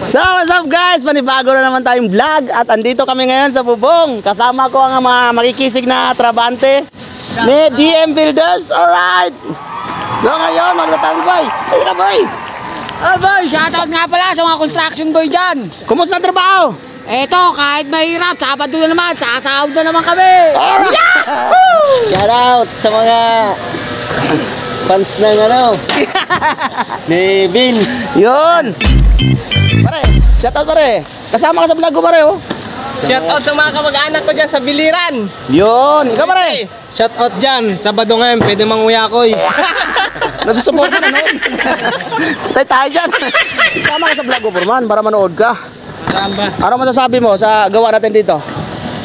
So what's up guys, panibago na naman tayong vlog. At andito kami ngayon sa bubong. Kasama ko ang mga makikisig na trabante ni DM Builders. Alright. So ngayon, maglatambay. Ayun na boy. Oh boy, shoutout nga pala sa mga construction boy dyan. Kumusta ang trabaho? Eto, kahit mahirap, Sabado na naman, sasahod na naman kami. Alright. Shout out sa mga fans ng ano ni Vince. Yun. Pare, shout out pare. Kasama ka sa vlog ko pare oh. Shoutout sa mga kamag-anak ko dyan sa Biliran. Yun, ikaw pare. Shoutout dyan, Sabado ngayon, pwede manguya ko eh. Nasusubok ka na noon. Tayo dyan. Kasama ka sa vlog ko Purman para manood ka. Saan ba? Ano masasabi mo sa gawa natin dito?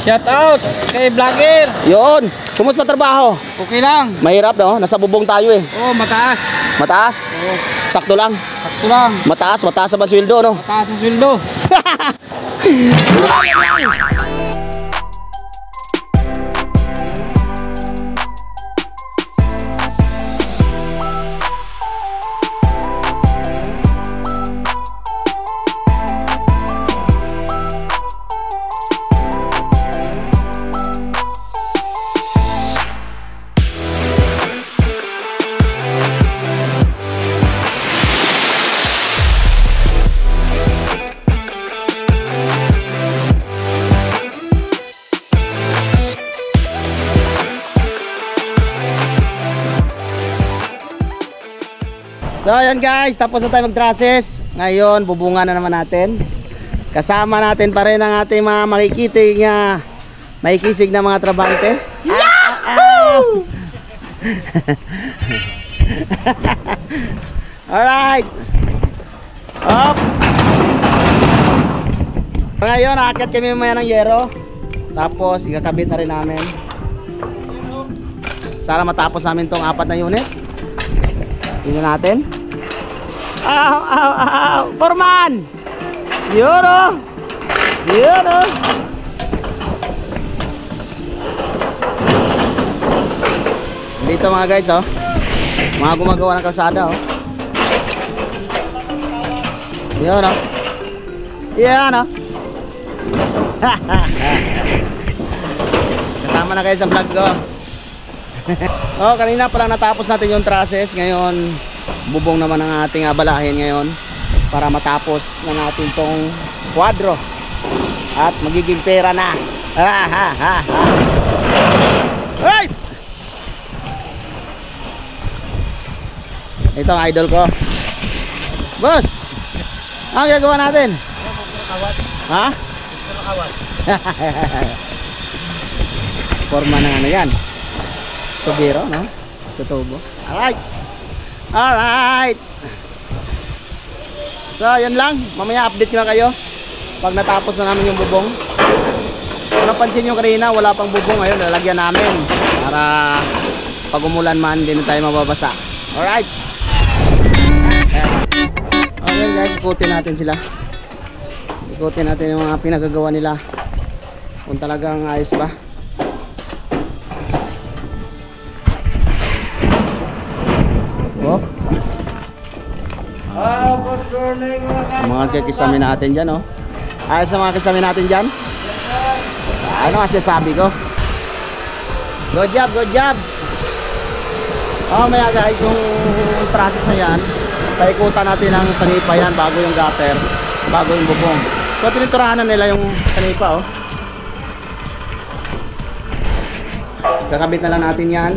Shoutout kay vlogger. Yun, kumusta trabaho? Okay lang. Mahirap no, nasa bubong tayo eh. Oo, mataas. Mataas? Oo. Sakto lang. Sakto lang. Mataas sa sweldo no? Mataas ang sweldo. So ayan guys, tapos na tayo mag-trusses. Ngayon, bubungan na naman natin. Kasama natin pa rin ang ating mga makikitig na makikisig na mga trabante. Yahoo! Alright. Up. Ngayon, aakyat kami mamaya ng yero. Tapos, ikakabit na rin namin. Sana matapos namin tong 4 na unit. Tingnan natin. Aw, aw, aw. Foreman! Yun o! Yun o! Dito mga guys oh. Mga gumagawa ng kalsada oh. Yun o. Yan o. Kasama na kayo sa vlog ko. Oh, kanina pa lang natapos natin yung trusses. Ngayon, bubong naman ang ating abalahin ngayon para matapos na natin tong kwadro at magiging pera na. Hey! Ito ang idol ko. Boss, ang gagawa natin? Ha? Forma ng ano yan? Tubero, no? Tutubo. Alright. Alright. So, yan lang. Mamaya update ko na kayo pag natapos na namin yung bubong. Kung napansin nyo kanina, wala pang bubong. Ngayon, lalagyan namin para pag umulan man, hindi na tayo mababasa. Alright. Ayan guys, ikutin natin sila. Ikutin natin yung mga pinagagawa nila. Kung talagang ayos ba. Mga kisami natin dyan oh. Ayos sa mga kisami natin dyan. Ano kasi sabi ko? Good job, good job. Oh maya guys, yung process na yan, paikutan natin ang sanipa yan bago yung gutter, bago yung bubong. So tiniturahan na nila yung sanipa oh. Kakabit na lang natin yan.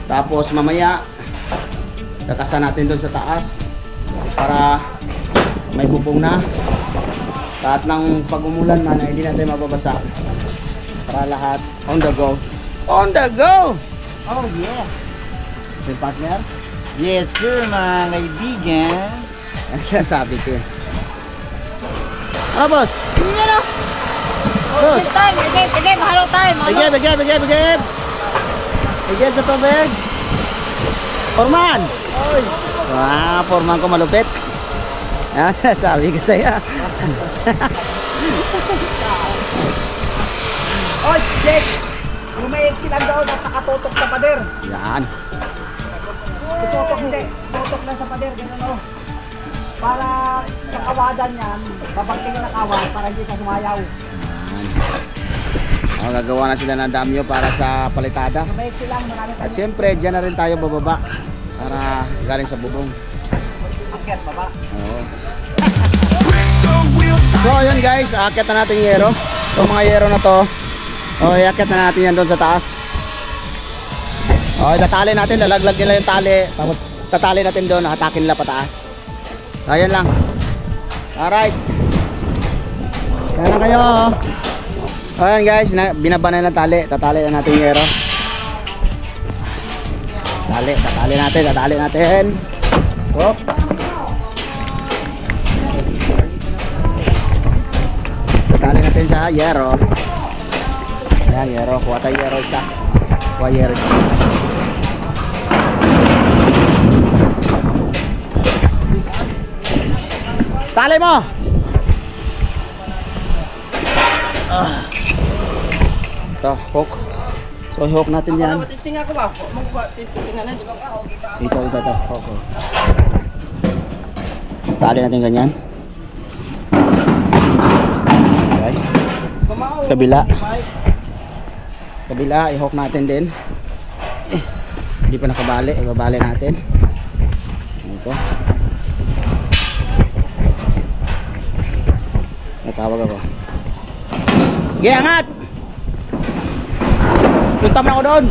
Tapos mamaya kakasa natin doon sa taas para may bubong na. Lahat ng pag-umulan man ay hindi natin mababasa. Para lahat on the go. On the go! Oh yeah. Yung partner? Yes sir mga kaibigan. Ang sabi ko eh. Ano boss? Hindi na. Boss? Bigay, mahalo tayo. Bigay. Bigay sa tubig. Forman! Oy. Wow, Forman ko malupit. Yan, sabi ko sa'yo. Oy, Jake! Lumayag sila doon at nakatutok sa pader. Yan. Tutok hindi. Tutok lang sa pader. Ganun o. Para sa kawadan yan, babagtingin na kawan para hindi ka sumayaw. Gagawa na sila ng damyo para sa palitada. Maiksi lang, marami At syempre, dyan na rin tayo bababa para galing sa bubong. akyat baba. Oo. So ayun guys, aakyat na natin yung yero. Itong mga yero na to, iakyat na natin yan doon sa taas. Tatali natin, lalaglag nila yung tali. Tapos tatali natin doon, atakin nila pataas. Ayan lang. Alright. Kaya na kayo. Ayan guys, binaba na ng tali. Tatali na natin yung yero. Tatali natin. Hop. Tatali natin sa yero. Ayan, yero. Kuha tayo yero isa. Kuha yero isa. Tali mo! Ito, hook. So, hook natin yan. Testing ako ba? Testing na. Ito. Hook. Tali natin ganyan. Okay. Kabila, i-hook natin din. Hindi pa nakabali, ibabali natin. Ito. Natawag ako. Sige, angat! Punta mo na ako doon.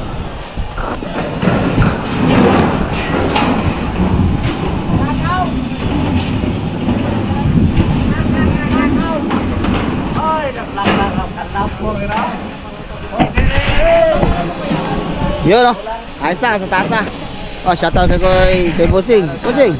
Yun o. Ayos na, sa taas na. Shoutout kay Busing. Busing.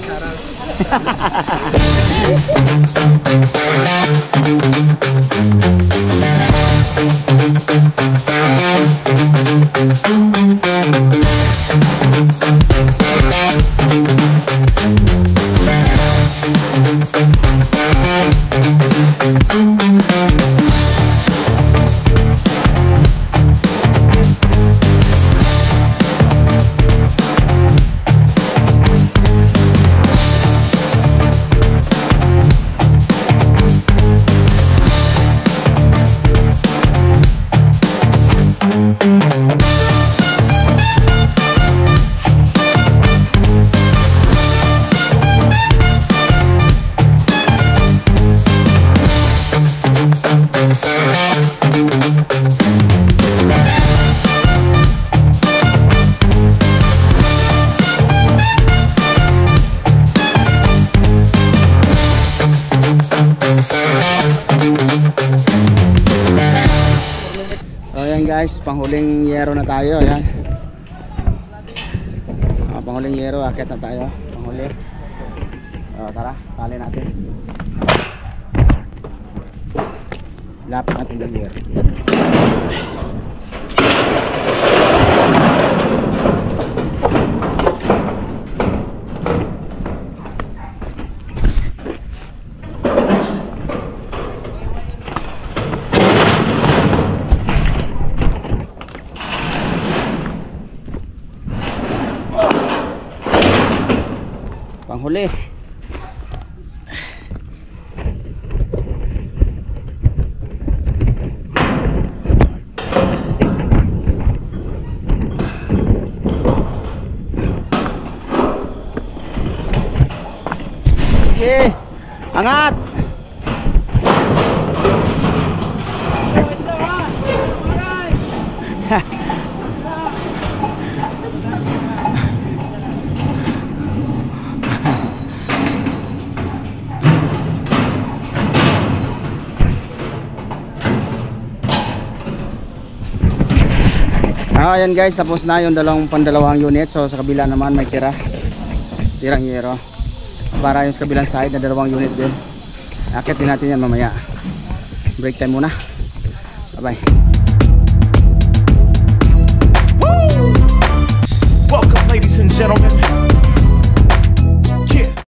Guys, panghuling yero na tayo. Ayan. Panghuling yero, akit na tayo. Panghuli. Tara, tali natin. Lapit natin ng yero. Panghuli. Sige, angat. Ayan guys, tapos na yung pandalawang unit. So sa kabila naman may tirang yero para yung sa kabilang side na dalawang unit din. Akit din natin yan mamaya. Break time muna. Bye bye. Welcome ladies and gentlemen.